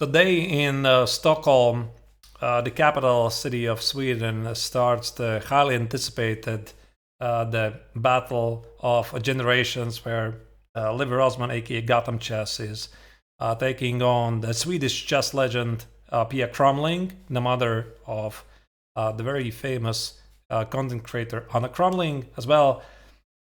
Today in Stockholm, the capital city of Sweden, starts the highly anticipated the battle of generations, where Liver Osman, aka GothamChess, is taking on the Swedish chess legend Pia Cramling, the mother of the very famous content creator Anna Cramling as well.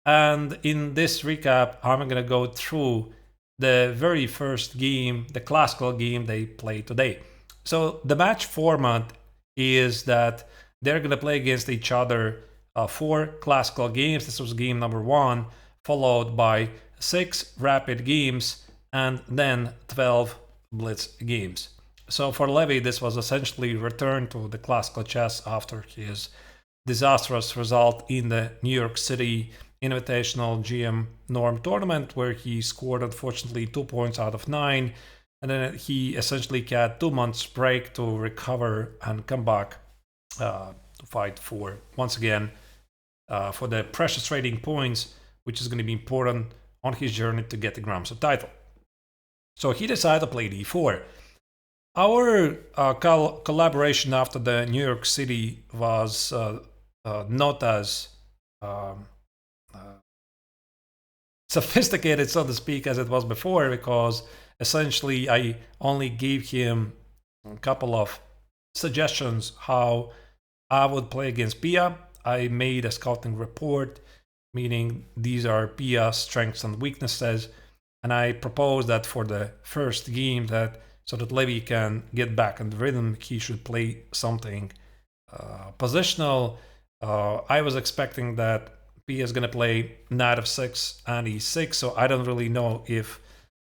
And in this recap, I'm going to go through the very first game, the classical game they play today. So the match format is that they're going to play against each other 4 classical games. This was game number 1, followed by 6 rapid games, and then 12 blitz games. So for Levy, this was essentially return to the classical chess after his disastrous result in the New York City Invitational GM Norm tournament, where he scored unfortunately 2 points out of 9, and then he essentially had 2 months break to recover and come back to fight for, once again, for the precious rating points, which is going to be important on his journey to get the Grand Slam title. So he decided to play d4. Our collaboration after the New York City was not as sophisticated, so to speak, as it was before, because essentially I only gave him a couple of suggestions how I would play against Pia. I made a scouting report, meaning these are Pia's strengths and weaknesses, and I proposed that for the first game, that so that Levy can get back in the rhythm, he should play something positional. I was expecting that Pia is going to play knight of 6 and e6, so I don't really know if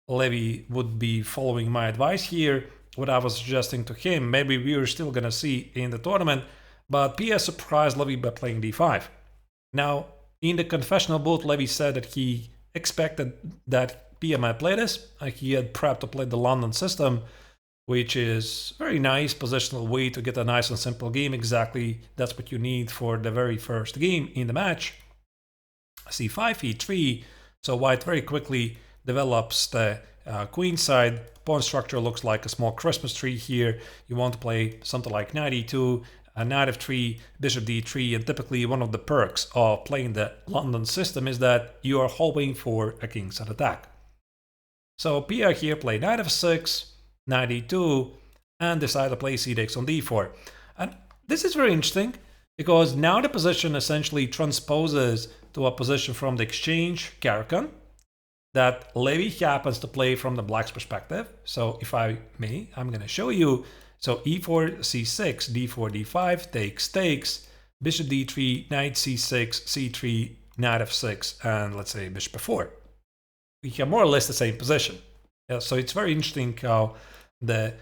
Levy would be following my advice here, what I was suggesting to him. Maybe we are still going to see in the tournament, but Pia surprised Levy by playing d5. Now, in the confessional booth, Levy said that he expected that Pia might play this. He had prepped to play the London system, which is a very nice positional way to get a nice and simple game. Exactly, that's what you need for the very first game in the match. c5, e3, so white very quickly develops the queen side. Pawn structure looks like a small Christmas tree here. You want to play something like knight e2, knight f3, bishop d3, and typically one of the perks of playing the London system is that you are hoping for a kingside attack. So Pia here played knight f6, knight e2, and decided to play c takes on d4. And this is very interesting, because now the position essentially transposes to a position from the exchange Caracan that Levy happens to play from the black's perspective. So if I may, I'm going to show you. So e4, c6, d4, d5, takes, bishop d3, knight c6, c3, knight f6, and let's say bishop f4. We have more or less the same position. So it's very interesting how the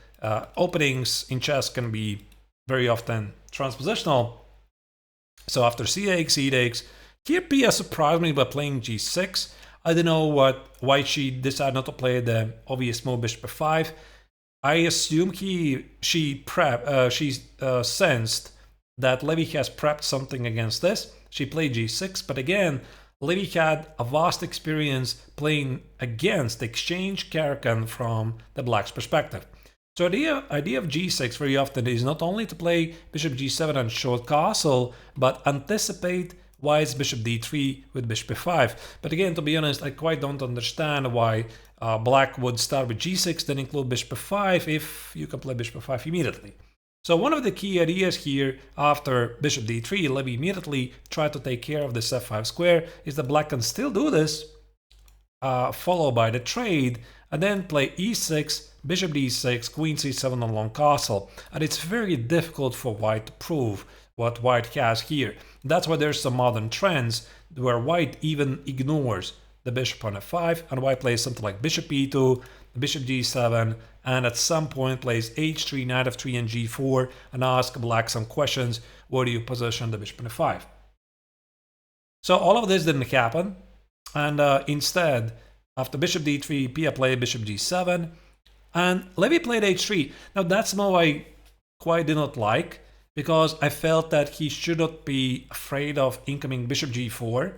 openings in chess can be very often transpositional. So after c takes, here Pia surprised me by playing g6. I don't know why she decided not to play the obvious move bishop f5. I assume she sensed that Levy has prepped something against this. She played g6, but again, Levy had a vast experience playing against the exchange Caracan from the black's perspective. So the idea of g6 very often is not only to play bishop g7 and short castle, but anticipate white's bishop d3 with bishop f5. But again, to be honest, I quite don't understand why black would start with g6, then include bishop f5 if you can play bishop f5 immediately. So one of the key ideas here after bishop d3, Levy immediately tried to take care of this f5 square, is that black can still do this, followed by the trade, and then play e6, bishop d6, queen c7 on long castle. And it's very difficult for white to prove what white has here. That's why there's some modern trends where white even ignores the bishop on f5, and white plays something like bishop e2, bishop g7, and at some point plays h3, knight f3, and g4, and ask black some questions. Where do you position the bishop on f5? So all of this didn't happen, and instead, after bishop d3, Pia played bishop g7, and Levy played h3. Now that's a move I quite did not like, because I felt that he should not be afraid of incoming bishop g4.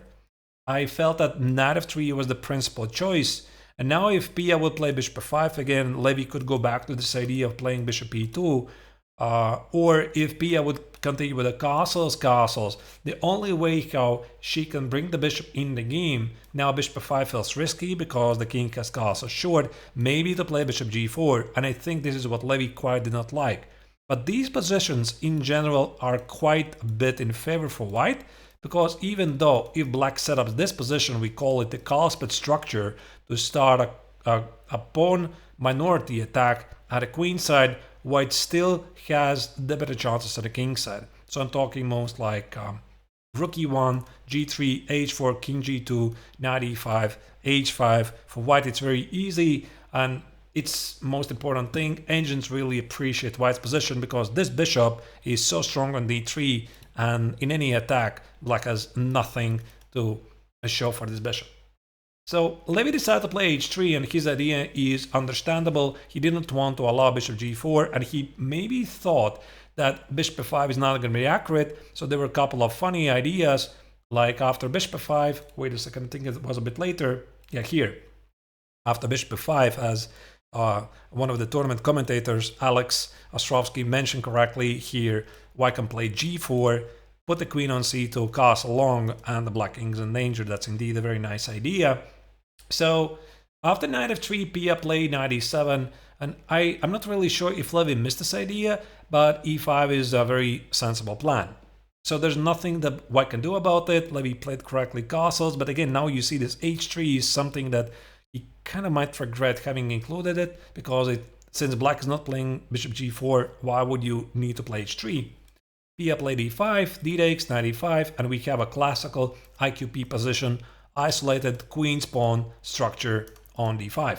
I felt that knight f3 was the principal choice, And now if Pia would play bishop f5, again, Levy could go back to this idea of playing bishop e2. Or if Pia would continue with the castles, the only way how she can bring the bishop in the game, now bishop f5 feels risky because the king has castles short, maybe to play bishop g4, and I think this is what Levy quite did not like. But these positions in general are quite a bit in favor for white, because even though if black set up this position, we call it the Caspet structure to start a pawn minority attack at the queen side, white still has the better chances at the king side. So I'm talking most like rook e1, g3, h4, king g2, knight e5, h5. For white it's very easy, and it's most important thing, engines really appreciate white's position because this bishop is so strong on d3, and in any attack black has nothing to show for this bishop. So Levy decided to play h3, and his idea is understandable. He didn't want to allow bishop g4, and he maybe thought that bishop f5 is not going to be accurate. So there were a couple of funny ideas, like after bishop f5, wait a second, I think it was a bit later, yeah, here. After bishop f5, as one of the tournament commentators, Alex Ostrovsky, mentioned correctly here, white can play g4, put the queen on c2, castle long, and the black king's in danger. That's indeed a very nice idea. So after knight f3, Pia played knight e7, and I'm not really sure if Levy missed this idea, but e5 is a very sensible plan. So there's nothing that white can do about it. Levy played correctly castles, but again, now you see this h3 is something that he kind of might regret having included it, because since black is not playing bishop g4, why would you need to play h3? Pia played e5, d takes, knight e5, and we have a classical IQP position, isolated queen's pawn structure on d5.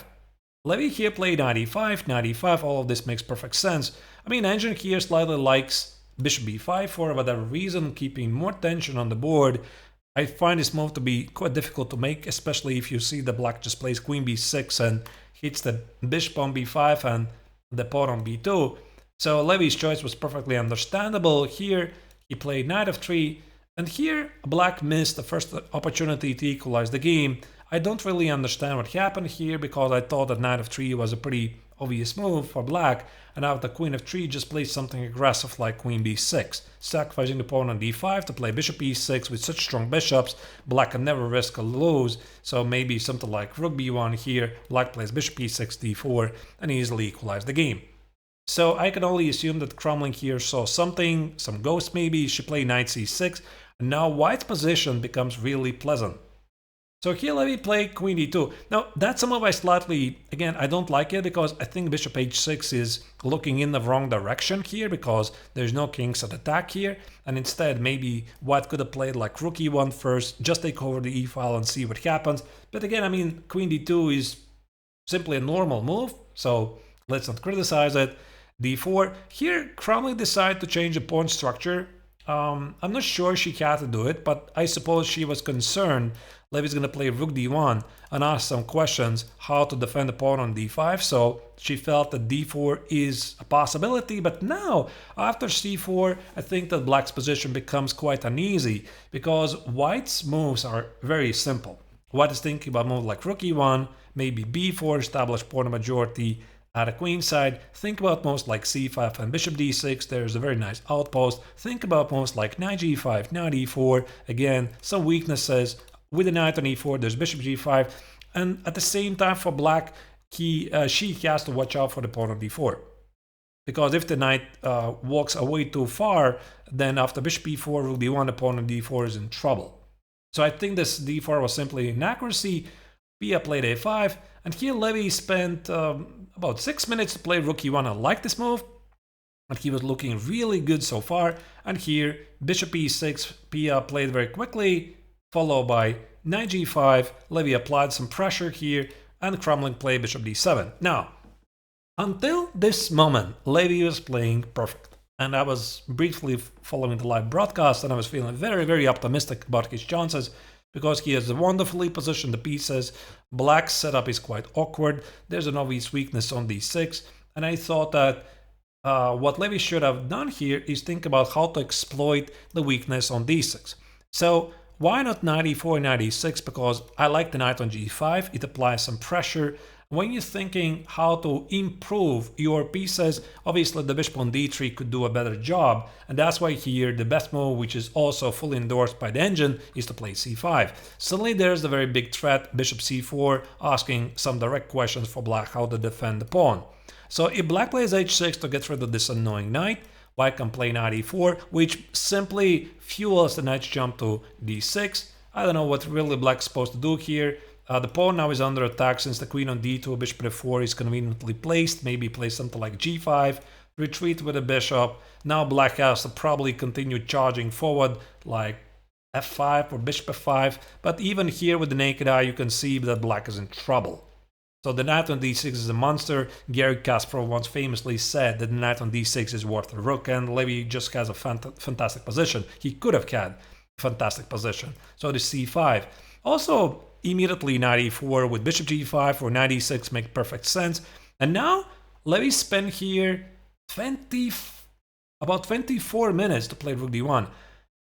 Levy here played knight e5, all of this makes perfect sense. I mean, engine here slightly likes bishop b5 for whatever reason, keeping more tension on the board. I find this move to be quite difficult to make, especially if you see the black just plays queen b6 and hits the bishop on b5 and the pawn on b2. So Levy's choice was perfectly understandable. Here he played knight f3, and here black missed the first opportunity to equalize the game. I don't really understand what happened here, because I thought that knight f3 was a pretty obvious move for black, and after queen f3 just plays something aggressive like queen b6, sacrificing the pawn on d5 to play bishop e6. With such strong bishops, black can never risk a lose, so maybe something like rook b1 here, black plays bishop e6, d4, and easily equalize the game. So I can only assume that Cramling here saw something, some ghost maybe. She played knight c6, and now white's position becomes really pleasant. So here Levy played queen d2. Now that's a move I slightly, again, I don't like it, because I think bishop h6 is looking in the wrong direction here, because there's no kings at attack here, and instead maybe white could have played like rook e1 first, just take over the e-file and see what happens. But again, I mean, queen d2 is simply a normal move, so let's not criticize it. d4. Here, Cramling decided to change the pawn structure. I'm not sure she had to do it, but I suppose she was concerned Levy's going to play rook d1 and ask some questions how to defend the pawn on d5, so she felt that d4 is a possibility. But now, after c4, I think that black's position becomes quite uneasy, because white's moves are very simple. White is thinking about moves like rook e1, maybe b4, establish pawn majority at a queen side. Think about moves like c5 and bishop d6, there's a very nice outpost. Think about moves like knight g5, knight e4, again, some weaknesses. With the knight on e4, there's bishop g5, and at the same time for black, she has to watch out for the pawn on d4. Because if the knight walks away too far, then after bishop e4, rook d1, the pawn on d4 is in trouble. So I think this d4 was simply inaccuracy. Pia played a5, and here Levy spent about 6 minutes to play rook e1. I like this move, and he was looking really good so far. And here, bishop e6, Pia played very quickly, followed by knight g5. Levy applied some pressure here, and Cramling played bishop d7. Now, until this moment, Levy was playing perfect. And I was briefly following the live broadcast, and I was feeling very, very optimistic about his chances, because he has wonderfully positioned the pieces. Black's setup is quite awkward. There's an obvious weakness on d6, and I thought that what Levy should have done here is think about how to exploit the weakness on d6. So why not knight e4, knight e6? Because I like the knight on g5, it applies some pressure. When you're thinking how to improve your pieces, obviously the bishop on d3 could do a better job, and that's why here the best move, which is also fully endorsed by the engine, is to play c5. Suddenly there's the very big threat, bishop c4, asking some direct questions for black how to defend the pawn. So if black plays h6 to get rid of this annoying knight, white can play knight e4, which simply fuels the knight's jump to d6. I don't know what really black's supposed to do here. The pawn now is under attack since the queen on d2, bishop f4 is conveniently placed. Maybe play something like g5, retreat with the bishop. Now black has to probably continue charging forward like f5 or bishop f5. But even here with the naked eye, you can see that black is in trouble. So the knight on d6 is a monster. Garry Kasparov once famously said that the knight on d6 is worth a rook, and Levy just has a fantastic position. He could have had a fantastic position. So the c5. Also, immediately knight e4 with bishop g5 or knight e6 make perfect sense. And now Levy spent here about 24 minutes to play rook d1.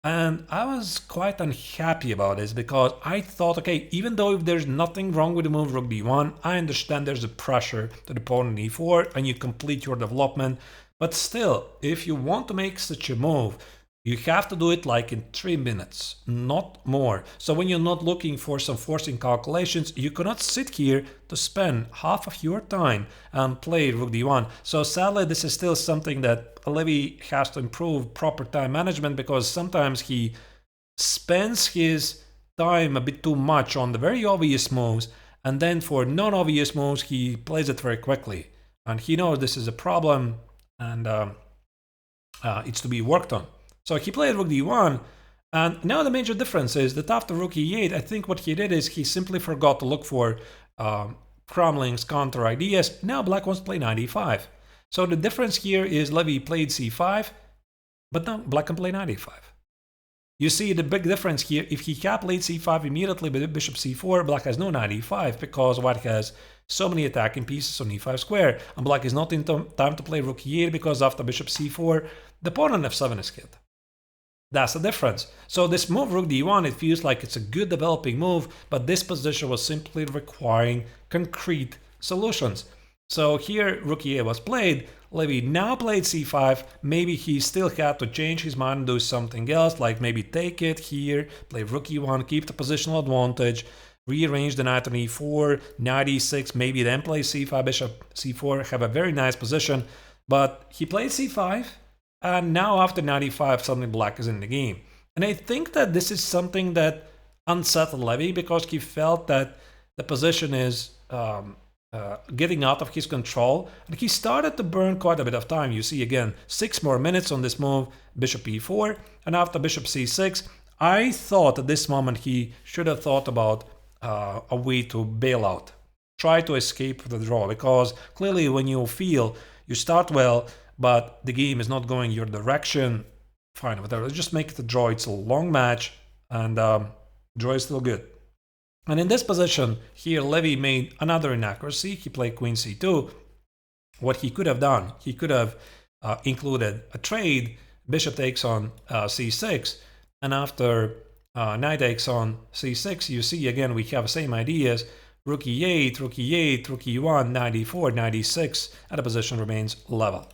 And I was quite unhappy about this because I thought, okay, even though if there's nothing wrong with the move rook d1, I understand there's a pressure to the pawn on e4 and you complete your development. But still, if you want to make such a move, you have to do it like in 3 minutes, not more. So when you're not looking for some forcing calculations, you cannot sit here to spend half of your time and play rook d1. So sadly, this is still something that Levy has to improve proper time management, because sometimes he spends his time a bit too much on the very obvious moves, and then for non-obvious moves, he plays it very quickly. And he knows this is a problem, and it's to be worked on. So he played rook d1, and now the major difference is that after rook e8, I think what he did is he simply forgot to look for Cramling's counter ideas. Now black wants to play knight e5. So the difference here is Levy played c5, but now black can play knight e5. You see the big difference here. If he had played c5 immediately with bishop c4, black has no knight e5 because white has so many attacking pieces on e5 square, and black is not in time to play rook e8 because after bishop c4, the pawn on f7 is hit. That's the difference. So this move rook d1, it feels like it's a good developing move, but this position was simply requiring concrete solutions. So here rook e8 was played, Levy now played c5, maybe he still had to change his mind and do something else, like maybe take it here, play rook e1, keep the positional advantage, rearrange the knight on e4, knight e6, maybe then play c5, bishop c4, have a very nice position, but he played c5, and now after knight e5, suddenly black is in the game. And I think that this is something that unsettled Levy, because he felt that the position is getting out of his control, and he started to burn quite a bit of time. You see again 6 more minutes on this move, bishop e4, and after bishop c6, I thought at this moment he should have thought about a way to bail out, try to escape the draw, because clearly when you feel you start well but the game is not going your direction, fine, whatever, just make it a draw. It's a long match, and draw is still good. And in this position here, Levy made another inaccuracy. He played queen c2. What he could have done, he could have included a trade, bishop takes on c6, and after knight takes on c6, you see again we have the same ideas, rook e8, rook e8, rook e1, knight e4, knight e6, and the position remains level.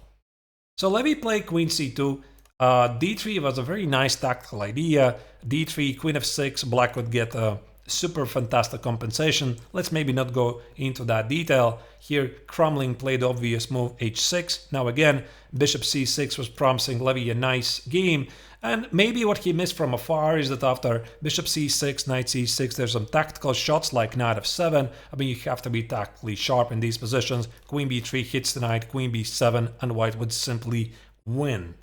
So Levy played queen c2, d3 was a very nice tactical idea, d3, queen f6, black would get a super fantastic compensation. Let's maybe not go into that detail. Here Cramling played the obvious move h6. Now again, bishop c6 was promising Levy a nice game, and maybe what he missed from afar is that after bishop c6, knight c6, there's some tactical shots like knight f7. I mean, you have to be tactically sharp in these positions. Queen b3 hits the knight, queen b7, and white would simply win.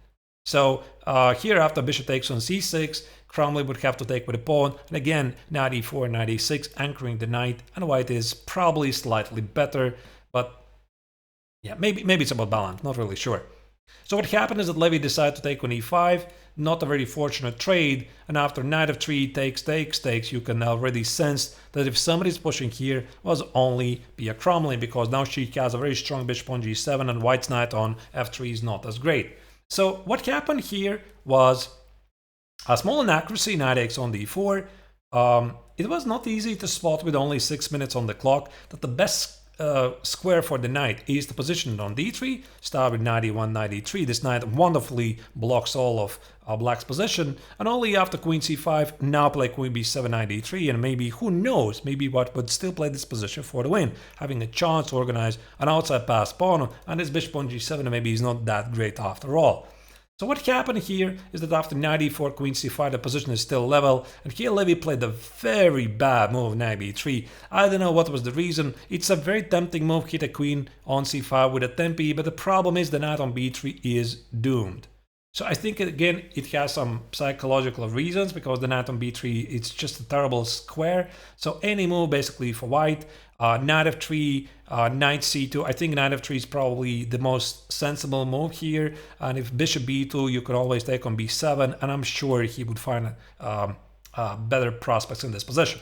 So here after bishop takes on c6, Cramling would have to take with a pawn, and again knight e4, knight e6, anchoring the knight, and white is probably slightly better, but yeah, maybe it's about balance, not really sure. So what happened is that Levy decided to take on e5, not a very fortunate trade, and after knight f3 takes, you can already sense that if somebody's pushing here, it was only Pia Cramling, because now she has a very strong bishop on g7, and white's knight on f3 is not as great. So what happened here was A small inaccuracy, knight x on d4. It was not easy to spot with only 6 minutes on the clock that the best square for the knight is to position it on d3, start with knight e1, knight e3. This knight wonderfully blocks all of black's position, and only after queen c5, now play queen b7, knight e3, and maybe, who knows, maybe what would still play this position for the win, having a chance to organize an outside pass pawn, and this bishop on g7 maybe is not that great after all. So what happened here is that after knight e4, queen c5, the position is still level, and here Levy played a very bad move, knight b3. I don't know what was the reason. It's a very tempting move, hit a queen on c5 with a tempi, but the problem is the knight on b3 is doomed. So I think, again, it has some psychological reasons, because the knight on b3, it's just a terrible square. So any move basically for white, knight f3, knight c2, I think knight f3 is probably the most sensible move here. And if bishop b2, you could always take on b7, and I'm sure he would find better prospects in this position.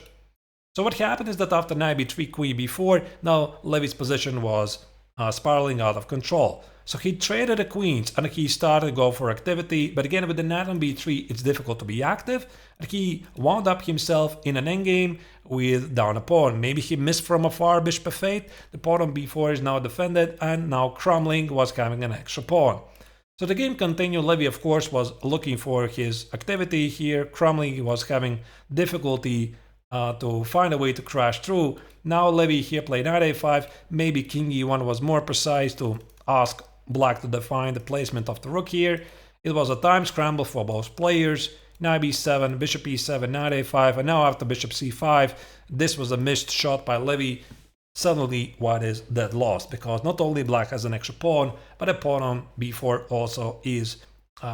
So what happened is that after knight b3, queen b4, now Levy's position was spiraling out of control. So he traded the queens and he started to go for activity, but again with the knight on b3 it's difficult to be active, and he wound up himself in an endgame with down a pawn. Maybe he missed from afar bishop f8, the pawn on b4 is now defended, and now Cramling was having an extra pawn. So the game continued. Levy of course was looking for his activity here. Cramling was having difficulty to find a way to crash through. Now Levy here played knight a5, maybe king e1 was more precise to ask black to define the placement of the rook here. It was a time scramble for both players. Knight b7, bishop e7, knight a5, and now after bishop c5, this was a missed shot by Levy. Suddenly white is dead lost, because not only black has an extra pawn, but a pawn on b4 also is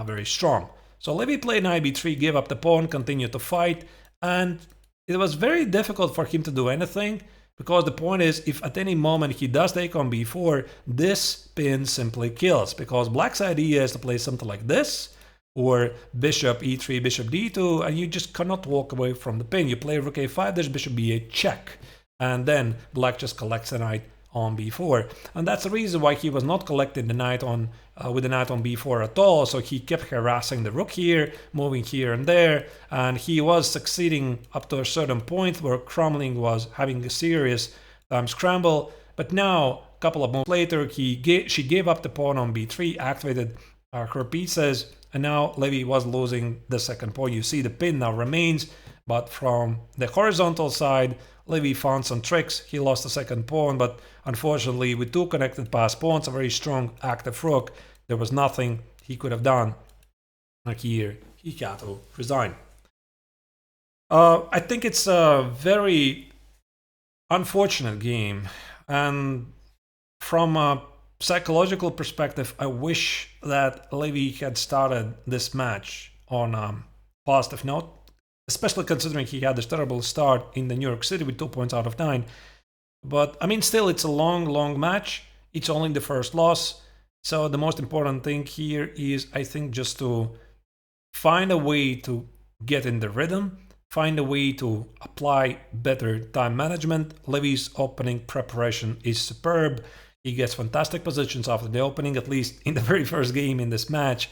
very strong. So Levy played knight b3, gave up the pawn, continued to fight, and it was very difficult for him to do anything, because the point is, if at any moment he does take on b4, this pin simply kills, because black's idea is to play something like this, or bishop e3, bishop d2, and you just cannot walk away from the pin. You play rook a5, there's bishop b8 check, and then black just collects a knight on b4, and that's the reason why he was not collecting the knight on with the knight on b4 at all. So he kept harassing the rook here, moving here and there, and he was succeeding up to a certain point where Cramling was having a serious time scramble. But now, a couple of moves later, she gave up the pawn on b3, activated her pieces, and now Levy was losing the second pawn. You see the pin now remains, but from the horizontal side, Levy found some tricks. He lost the second pawn, but unfortunately with two connected pass pawns, a very strong active rook, there was nothing he could have done. Like here, he had to resign. I think it's a very unfortunate game, and from a psychological perspective, I wish that Levy had started this match on a positive note, especially considering he had this terrible start in the New York City with 2 points out of 9. But I mean, still, it's a long match. It's only the first loss. So the most important thing here is, I think, just to find a way to get in the rhythm, find a way to apply better time management. Levy's opening preparation is superb. He gets fantastic positions after the opening, at least in the very first game in this match.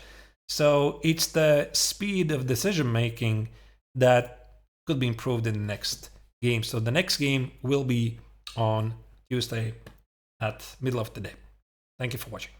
So it's the speed of decision making that could be improved in the next game. So the next game will be on Tuesday at middle of the day. Thank you for watching.